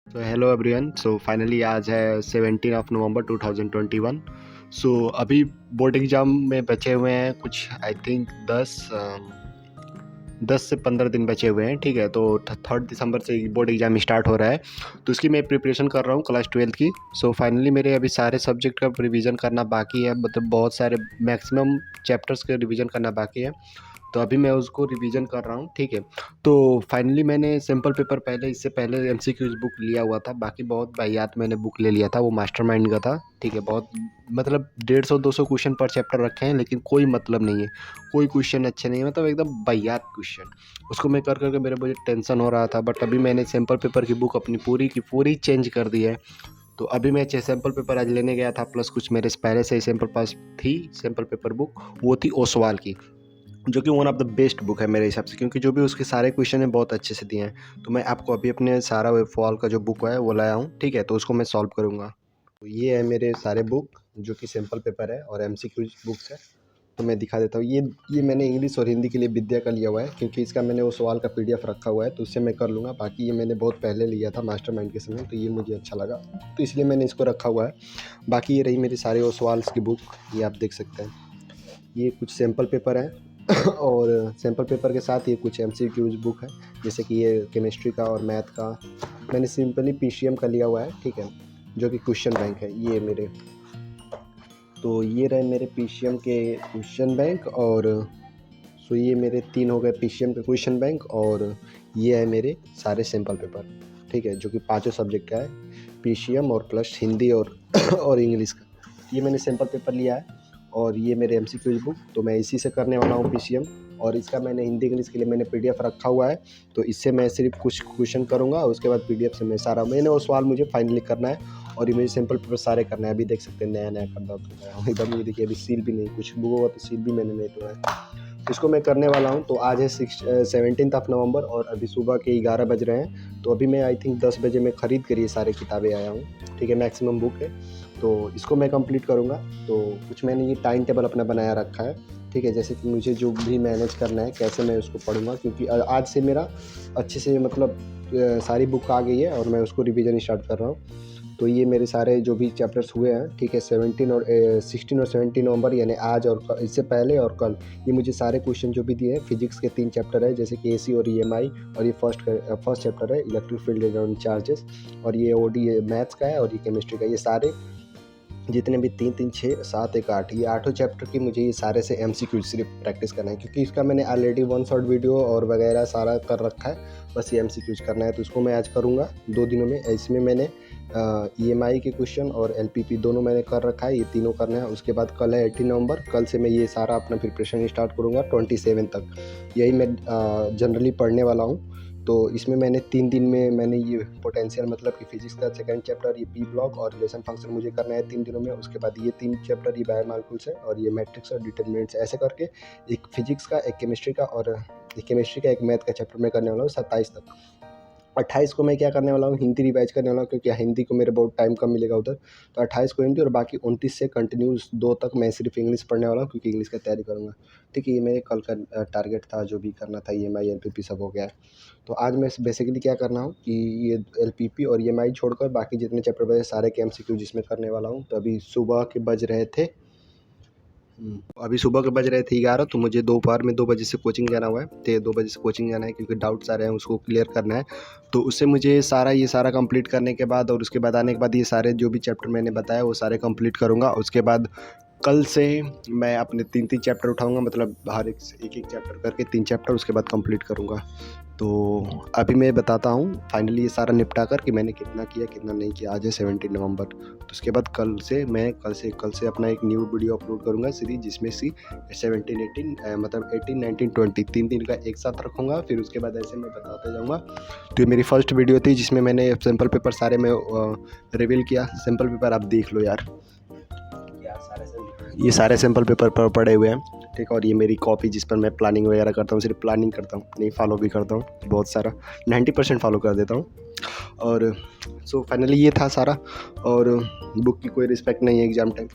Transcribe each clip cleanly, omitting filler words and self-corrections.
तो hello everyone. So finally आज है 17 ऑफ नवंबर 2021। सो अभी बोर्ड एग्ज़ाम में बचे हुए हैं कुछ आई थिंक 10 से 15 दिन बचे हुए हैं। ठीक है, तो 3 दिसंबर से बोर्ड एग्ज़ाम स्टार्ट हो रहा है, तो इसकी मैं प्रिपरेशन कर रहा हूँ क्लास 12 की। सो फाइनली मेरे अभी सारे सब्जेक्ट का रिवीजन करना बाकी है, मतलब बहुत सारे मैक्सिमम चैप्टर्स का रिवीजन करना बाकी है, तो अभी मैं उसको रिवीजन कर रहा हूँ। ठीक है, तो फाइनली मैंने सैम्पल पेपर पहले इससे पहले एमसीक्यूज बुक लिया हुआ था। बाकी बहुत वाहियात मैंने बुक ले लिया था, वो मास्टरमाइंड का था। ठीक है, बहुत मतलब 150-200 क्वेश्चन पर चैप्टर रखे हैं, लेकिन कोई मतलब नहीं है, कोई क्वेश्चन अच्छे नहीं है, मतलब एकदम वाहियात क्वेश्चन। उसको मैं कर करके मेरे मुझे टेंशन हो रहा था, बट अभी मैंने सैम्पल पेपर की बुक अपनी पूरी की पूरी चेंज कर दी है। तो अभी मैं सैम्पल पेपर आज लेने गया था, प्लस कुछ मेरे पहले से ही सैम्पल पास थी सैम्पल पेपर बुक, वो थी ओसवाल की, जो कि one of the best book है मेरे हिसाब से, क्योंकि जो भी उसके सारे क्वेश्चन हैं बहुत अच्छे से दिए हैं। तो मैं आपको अभी अपने सारा वेब फॉल का जो बुक है वो लाया हूँ। ठीक है, तो उसको मैं सॉल्व करूँगा। तो ये है मेरे सारे बुक जो कि सैम्पल पेपर है और एमसीक्यू बुक्स है। तो मैं दिखा देता हूँ, ये मैंने इंग्लिश और हिंदी के लिए विद्या का लिया हुआ है, क्योंकि इसका मैंने वो सवाल का पीडीएफ रखा हुआ है, तो उससे मैं कर लूँगा। बाकी ये मैंने बहुत पहले लिया था मास्टरमाइंड के समय, तो ये मुझे अच्छा लगा, तो इसलिए मैंने इसको रखा हुआ है। बाकी ये रही मेरी सारे वो सवाल्स की बुक, ये आप देख सकते हैं। ये कुछ सैम्पल पेपर हैं और सैम्पल पेपर के साथ ये कुछ एमसीक्यूज बुक है, जैसे कि ये केमिस्ट्री का और मैथ का। मैंने सिंपली पीसीएम का लिया हुआ है, ठीक है, जो कि क्वेश्चन बैंक है ये मेरे। तो ये रहे मेरे पीसीएम के क्वेश्चन बैंक, और सो ये मेरे 3 हो गए पीसीएम के क्वेश्चन बैंक, और ये है मेरे सारे सैम्पल पेपर। ठीक है, जो कि पाँचों सब्जेक्ट का है, पीसीएम और प्लस हिंदी और और इंग्लिश का। ये मैंने सैम्पल पेपर लिया है, और ये मेरे एमसीक्यूज बुक, तो मैं इसी से करने वाला हूँ पीसीएम। और इसका मैंने हिंदी इंग्लिश के लिए मैंने पीडीएफ रखा हुआ है, तो इससे मैं सिर्फ कुछ क्वेश्चन करूँगा, उसके बाद पीडीएफ से मैं सारा मैंने वो सवाल मुझे फाइनली करना है, और ये मुझे सैम्पल पेपर सारे करना है। अभी देख सकते हैं नया नया करना है एकदम, ये देखिए अभी सील भी नहीं, कुछ बुकों का तो सील भी मैंने नहीं तोड़ा है। इसको मैं करने वाला हूँ। तो आज है 17 ऑफ नवंबर, और अभी सुबह के 11 बज रहे हैं। तो अभी मैं आई थिंक 10 बजे मैं ख़रीद कर ये सारी किताबें आया हूँ। ठीक है, मैक्सिमम बुक है, तो इसको मैं कंप्लीट करूँगा। तो कुछ मैंने ये टाइम टेबल अपना बनाया रखा है। ठीक है, जैसे कि मुझे जो भी मैनेज करना है, कैसे मैं उसको पढ़ूँगा, क्योंकि आज से मेरा अच्छे से मतलब सारी बुक आ गई है, और मैं उसको रिवीजन स्टार्ट कर रहा हूँ। तो ये मेरे सारे जो भी चैप्टर्स हुए हैं, ठीक है, 16 और 17 नवंबर, यानी आज और इससे पहले और कल, ये मुझे सारे क्वेश्चन जो भी दिए हैं। फिजिक्स के 3 चैप्टर है, जैसे कि एसी और ईएमआई, और ये फर्स्ट चैप्टर है इलेक्ट्रिक फील्ड एंड चार्जेस, और ये ओडी मैथ्स का है, और ये केमिस्ट्री का। ये सारे जितने भी 3 3 6 7 1 8, ये आठों चैप्टर की मुझे ये सारे से एमसीक्यू सिर्फ प्रैक्टिस करना है, क्योंकि इसका मैंने ऑलरेडी 1 शॉट वीडियो और वगैरह सारा कर रखा है। बस ये एमसीक्यूज करना है, तो इसको मैं आज करूँगा 2 दिनों में। इसमें मैंने ईएमआई के क्वेश्चन और एलपीपी दोनों मैंने कर रखा है, ये तीनों करना है। उसके बाद कल है 18 नवंबर, कल से मैं ये सारा अपना प्रिपरेशन स्टार्ट करूँगा 27 तक। यही मैं जनरली पढ़ने वाला हूँ। तो इसमें मैंने 3 दिन में मैंने ये पोटेंशियल, मतलब कि फिजिक्स का सेकंड चैप्टर, ये पी ब्लॉक और रिलेशन फंक्शन मुझे करना है 3 दिनों में। उसके बाद ये 3 चैप्टर, ये बायोमॉलिक्यूल्स है, और ये मैट्रिक्स और डिटरमिनेंट्स, ऐसे करके एक फिजिक्स का, एक केमिस्ट्री का, और एक केमिस्ट्री का, एक मैथ का चैप्टर मैं करने वाला हूँ 27 तक। 28 को मैं क्या करने वाला हूँ, हिंदी रिवाइज करने वाला हूँ, क्योंकि हिंदी को मेरे बहुत टाइम कम मिलेगा उधर। तो 28 को हिंदी, और बाकी 29 से कंटिन्यूस 2 तक मैं सिर्फ इंग्लिश पढ़ने वाला हूँ, क्योंकि इंग्लिश का तैयारी करूँगा। ठीक है, ये मेरे कल का टारगेट था, जो भी करना था। ईएमआई एलपीपी सब हो गया है। तो आज मैं बेसिकली क्या करना हूँ कि ये एलपीपी और ईएमआई छोड़कर बाकी जितने चैप्टर बचे सारे के एमसीक्यू जिसमें करने वाला हूँ। तो अभी सुबह के बज रहे थे अभी सुबह के बज रहे थे 11, तो मुझे दोपहर में 2 बजे से कोचिंग जाना हुआ है। तो 2 बजे से कोचिंग जाना है, क्योंकि डाउट्स आ रहे हैं, उसको क्लियर करना है। तो उससे मुझे ये सारा कंप्लीट करने के बाद, और उसके बाद आने के बाद, ये सारे जो भी चैप्टर मैंने बताया वो सारे कंप्लीट करूँगा। उसके बाद कल से मैं अपने 3-3 चैप्टर उठाऊँगा, मतलब हर एक चैप्टर करके 3 चैप्टर उसके बाद कंप्लीट करूँगा। तो अभी मैं बताता हूँ फाइनली ये सारा निपटा कर कि मैंने कितना किया कितना नहीं किया। आज है 17 नवंबर, तो उसके बाद कल से अपना एक न्यू वीडियो अपलोड करूँगा सीरीज, जिसमें 17 18 मतलब 18 19 20 3 दिन का एक साथ रखूँगा। फिर उसके बाद ऐसे मैं बताते जाऊँगा। तो ये मेरी फर्स्ट वीडियो थी, जिसमें मैंने सैम्पल पेपर सारे में रिवील किया। सैम्पल पेपर आप देख लो यार, ये सारे सैम्पल पेपर पर पड़े हुए हैं। ठीक है, और ये मेरी कॉपी, जिस पर मैं प्लानिंग वगैरह करता हूँ, सिर्फ प्लानिंग करता हूँ, नहीं फॉलो भी करता हूँ बहुत सारा, 90% फॉलो कर देता हूँ। और सो फाइनली ये था सारा, और बुक की कोई रिस्पेक्ट नहीं है एग्ज़ाम टाइम।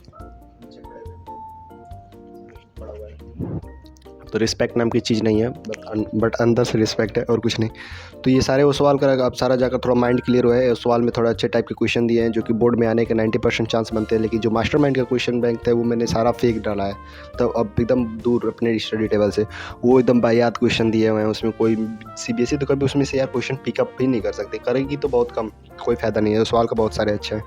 तो रिस्पेक्ट नाम की चीज़ नहीं है, बट अंदर से रिस्पेक्ट है और कुछ नहीं। तो ये सारे वो सवाल करेगा, अब सारा जाकर थोड़ा माइंड क्लियर हुआ है। उस सवाल में थोड़ा अच्छे टाइप के क्वेश्चन दिए हैं जो कि बोर्ड में आने के 90% चांस बनते हैं, लेकिन जो मास्टरमाइंड का क्वेश्चन बैंक था वो मैंने सारा फेक डाला है। तो अब एकदम दूर अपने स्टडी टेबल से वो एकदम बायात क्वेश्चन दिए हुए हैं, उसमें कोई CBSE तो कभी उसमें से यार क्वेश्चन पिकअप भी नहीं कर सकते, करेगी तो बहुत कम, कोई फ़ायदा नहीं है। सवाल का बहुत सारे अच्छे हैं,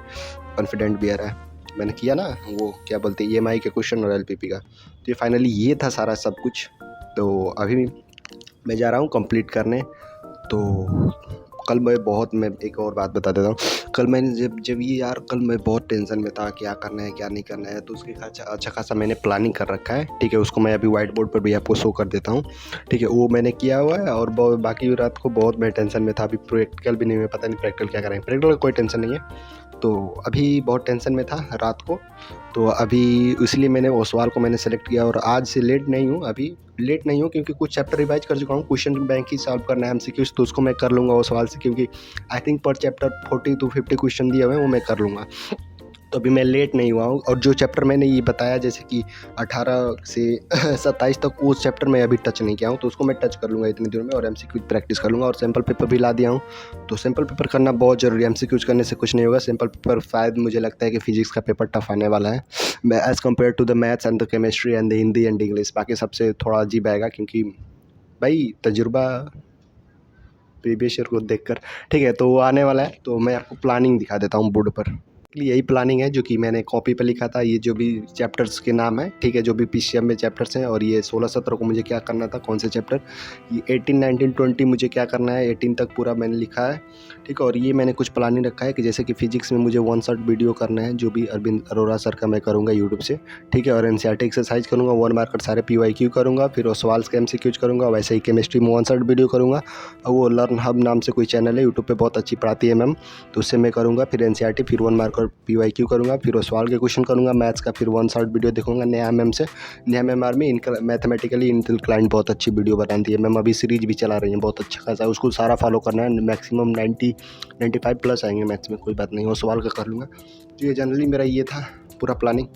कॉन्फिडेंट भी आ रहा है। मैंने किया ना वो क्या बोलते हैं EMI के क्वेश्चन और LPP का। तो ये फाइनली ये था सारा सब कुछ। तो अभी मैं जा रहा हूँ कंप्लीट करने। तो कल मैं एक और बात बता देता हूँ। कल मैंने जब ये यार कल मैं बहुत टेंशन में था, क्या करना है क्या नहीं करना है। तो उसके अच्छा खासा मैंने प्लानिंग कर रखा है, ठीक है। उसको मैं अभी व्हाइट बोर्ड पर भी आपको शो कर देता हूँ, ठीक है। वो मैंने किया हुआ है। और बाकी रात को बहुत मैं टेंशन में था। अभी प्रैक्टिकल भी नहीं हुआ, पता नहीं प्रैक्टिकल क्या करेंगे। प्रैक्टिकल का कोई टेंशन नहीं है, तो अभी बहुत टेंशन में था रात को। तो अभी इसलिए मैंने वो सवाल को मैंने सेलेक्ट किया और आज से लेट नहीं हूँ, अभी लेट नहीं हूँ, क्योंकि कुछ चैप्टर रिवाइज कर चुका हूँ। क्वेश्चन बैंक ही सॉल्व करना है, MCQs, तो उसको मैं कर लूँगा वो सवाल से, क्योंकि आई थिंक पर चैप्टर 40 to 50 क्वेश्चन दिए हुए हैं, वो मैं कर लूँगा। तो अभी मैं लेट नहीं हुआ हूँ। और जो चैप्टर मैंने ये बताया जैसे कि 18 से 27 तक, उस चैप्टर में अभी टच नहीं किया हूँ, तो उसको मैं टच कर लूँगा इतनी देर में और MCQ प्रैक्टिस कर लूँगा। और सैम्पल पेपर भी ला दिया हूँ, तो सैम्पल पेपर करना बहुत ज़रूरी है। MCQs करने से कुछ नहीं होगा। सैम्पल पेपर शायद मुझे लगता है कि फिजिक्स का पेपर टफ आने वाला है as compare to the maths and the chemistry and the Hindi and English. बाकी सबसे थोड़ा अजीब आएगा, क्योंकि भाई तजुर्बा प्रीवियस ईयर को देखकर, ठीक है। तो वो आने वाला है, तो मैं आपको प्लानिंग दिखा देता हूँ बोर्ड पर। यही प्लानिंग है जो कि मैंने कॉपी पे लिखा था। ये जो भी चैप्टर्स के नाम है, ठीक है, जो भी PCM में चैप्टर्स हैं। और ये 16-17 को मुझे क्या करना था, कौन से चैप्टर, ये 18, 19, 20 मुझे क्या करना है, 18 तक पूरा मैंने लिखा है, ठीक है। और ये मैंने कुछ प्लानिंग रखा है कि जैसे कि फिजिक्स में मुझे 1 शॉट वीडियो करना है, जो भी अरविंद अरोड़ा सर का मैं करूँगा यूट्यूब से, ठीक है। और NCERT एक्सरसाइज करूँगा, 1 मार्कर सारे PYQ करूँगा, फिर वो सवाल के MCQs करूँगा। वैसे ही केमिस्ट्री में 1 शॉट वीडियो करूँगा, और वो लर्न हब नाम से कोई चैनल है यूट्यूब पे, बहुत अच्छी पढ़ाती है मैम, तो उससे मैं करूँगा। फिर NCERT, फिर 1 मार्कर PYQ करूँगा, फिर वो सवाल के क्वेश्चन करूँगा मैथ्स का, फिर 1 शॉट वीडियो देखूँगा नेहा मैम से। Neha ma'am army mathematically inclined बहुत अच्छी वीडियो बनाती है मैम, अभी सीरीज भी चला रही है बहुत अच्छा खासा, उसको सारा फॉलो करना है। मैक्सिमम 90-95 प्लस आएंगे मैथ्स में, कोई बात नहीं, वो सवाल का कर लूँगा। तो ये जनरली मेरा ये था पूरा प्लानिंग।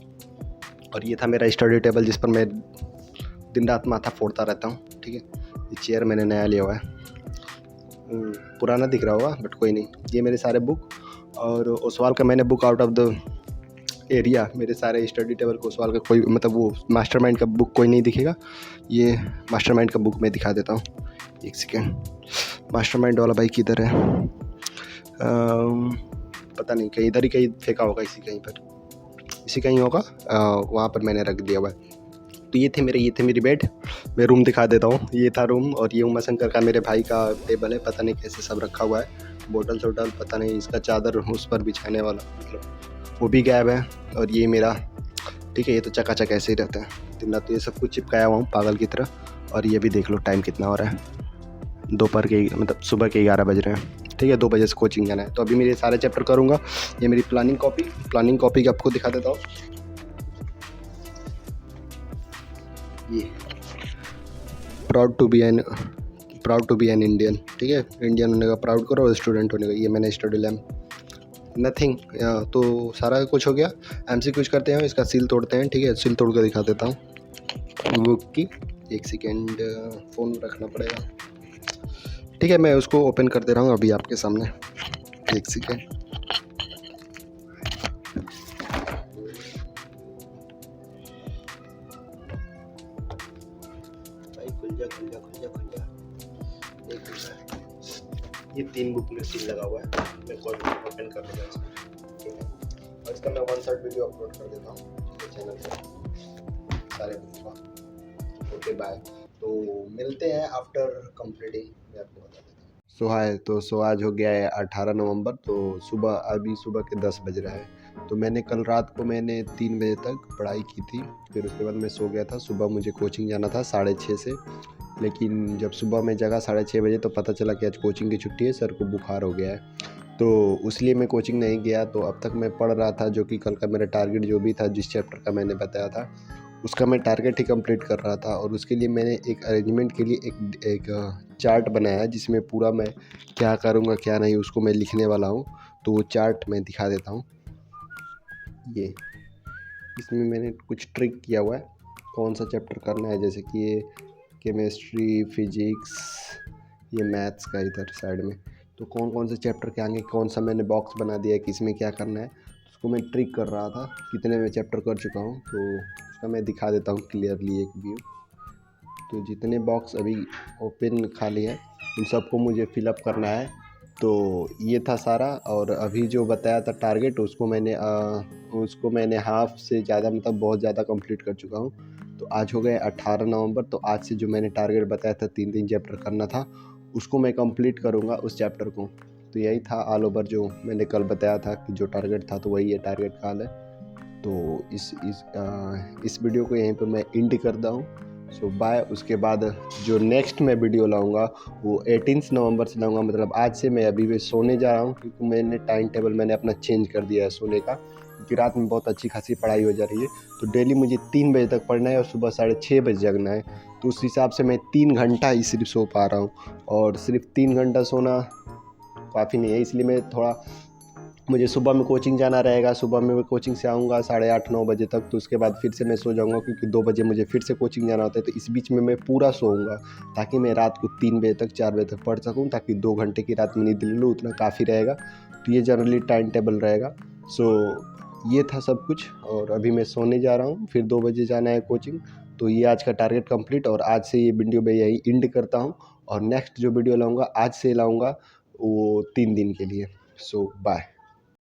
और ये था मेरा स्टडी टेबल जिस पर मैं दिन रात माथा फोड़ता रहता हूँ, ठीक है। ये चेयर मैंने नया लिया हुआ है, पुराना दिख रहा होगा बट कोई नहीं। ये मेरे सारे बुक, और ओसवाल का मैंने book out of the area, मेरे सारे स्टडी टेबल को ओसवाल का कोई मतलब वो मास्टरमाइंड का बुक कोई नहीं दिखेगा। ये मास्टरमाइंड का बुक मैं दिखा देता हूँ, एक सेकेंड। मास्टरमाइंड वाला भाई किधर है, पता नहीं, कहीं इधर ही कहीं फेंका होगा, इसी कहीं पर, इसी कहीं होगा, वहाँ पर मैंने रख दिया हुआ है। तो ये थे मेरी बेड। मैं रूम दिखा देता हूँ, ये था रूम। और ये उमाशंकर का मेरे भाई का टेबल है, पता नहीं कैसे सब रखा हुआ है, बोतल शोटल पता नहीं, इसका चादर उस पर बिछाने वाला मतलब वो भी गायब है। और ये मेरा, ठीक है, ये तो चकाचक ऐसे ही रहता है दिन रात, तो ये सब कुछ चिपकाया हुआ हूँ पागल की तरह। और ये भी देख लो टाइम कितना हो रहा है, दोपहर के मतलब सुबह के 11 बज रहे हैं, ठीक है। 2 बजे से कोचिंग जाना है। तो अभी मेरे सारे चैप्टर करूँगा। ये मेरी प्लानिंग कॉपी आपको दिखा देता हूँ, ये proud to be an Indian, ठीक है। इंडियन होने का प्राउड करो और स्टूडेंट होने का। ये मैंने स्टडी लैम्प, नथिंग। तो सारा कुछ हो गया। MCQs करते हैं, इसका सील तोड़ते हैं, ठीक है। सील तोड़ कर दिखा देता हूँ बुक की, एक सेकेंड, फ़ोन रखना पड़ेगा, ठीक है। मैं उसको ओपन कर दे रहा हूँ अभी आपके सामने, एक सेकेंड। ये 3 बुक में सील लगा हुआ है, मैं ओपन कर लूँगा इसको, ठीक है। और इसका मैं 1 शॉट वीडियो अपलोड कर देता हूँ चैनल पर सारे बुक का। ओके बाय, तो मिलते हैं आफ्टर कंप्लीटिंग, मैं आपको बता देता हूँ। सो आज हो गया है 18 नवंबर, तो अभी सुबह के 10 बज रहा है। तो मैंने कल रात को 3 बजे तक पढ़ाई की थी, फिर उसके बाद मैं सो गया था। सुबह मुझे कोचिंग जाना था 6:30 से, लेकिन जब सुबह मैं जगा 6:30 बजे, तो पता चला कि आज कोचिंग की छुट्टी है, सर को बुखार हो गया है, तो इसलिए मैं कोचिंग नहीं गया। तो अब तक मैं पढ़ रहा था, जो कि कल का मेरा टारगेट जो भी था, जिस चैप्टर का मैंने बताया था, उसका मैं टारगेट ही कंप्लीट कर रहा था। और उसके लिए मैंने एक अरेंजमेंट के लिए एक चार्ट बनाया है, जिसमें पूरा मैं क्या करूँगा क्या नहीं उसको मैं लिखने वाला हूँ। तो वो चार्ट मैं दिखा देता हूँ, ये इसमें मैंने कुछ ट्रिक किया हुआ है, कौन सा चैप्टर करना है। जैसे कि ये केमिस्ट्री, फिजिक्स, ये मैथ्स का इधर साइड में। तो कौन कौन से चैप्टर के आगे कौन सा मैंने बॉक्स बना दिया है, किस में क्या करना है, उसको मैं ट्रिक कर रहा था कितने में चैप्टर कर चुका हूँ। तो उसका मैं दिखा देता हूँ क्लियरली एक व्यू। तो जितने बॉक्स अभी ओपन खाली है उन सबको मुझे फिलअप करना है। तो ये था सारा, और अभी जो बताया था टारगेट उसको मैंने हाफ से ज़्यादा मतलब बहुत ज़्यादा कंप्लीट कर चुका हूँ। तो आज हो गए 18 नवंबर। तो आज से जो मैंने टारगेट बताया था 3 चैप्टर करना था, उसको मैं कंप्लीट करूँगा उस चैप्टर को। तो यही था ऑल ओवर जो मैंने कल बताया था कि जो टारगेट था, तो वही है टारगेट का हाल है। तो इस वीडियो को यहीं पर मैं एंड करता हूँ। सो बाय। उसके बाद जो नेक्स्ट मैं वीडियो लाऊंगा वो 18 नवंबर से लाऊंगा। मतलब आज से मैं अभी भी सोने जा रहा हूँ, क्योंकि मैंने टाइम टेबल मैंने अपना चेंज कर दिया है सोने का, क्योंकि रात में बहुत अच्छी खासी पढ़ाई हो जा रही है। तो डेली मुझे 3 बजे तक पढ़ना है और सुबह 6:30 बजे जगना है। तो उस हिसाब से मैं 3 घंटा ही सिर्फ सो पा रहा हूँ, और सिर्फ 3 घंटा सोना काफ़ी नहीं है। इसलिए मैं थोड़ा, मुझे सुबह में कोचिंग जाना रहेगा। सुबह में मैं कोचिंग से आऊँगा 8:30-9 बजे तक। तो उसके बाद फिर से मैं सो जाऊँगा, क्योंकि 2 बजे मुझे फिर से कोचिंग जाना होता है। तो इस बीच में मैं पूरा सोऊंगा, ताकि मैं रात को 3 बजे तक 4 बजे तक पढ़ सकूँ, ताकि 2 घंटे की रात में नींद ले लूँ, उतना काफ़ी रहेगा। तो ये जनरली टाइम टेबल रहेगा। सो ये था सब कुछ, और अभी मैं सोने जा रहा हूँ, फिर 2 बजे जाना है कोचिंग। तो ये आज का टारगेट कंप्लीट, और आज से ये वीडियो मैं यही एंड करता हूँ। और नेक्स्ट जो वीडियो लाऊँगा आज से लाऊँगा वो 3 दिन के लिए। सो बाय।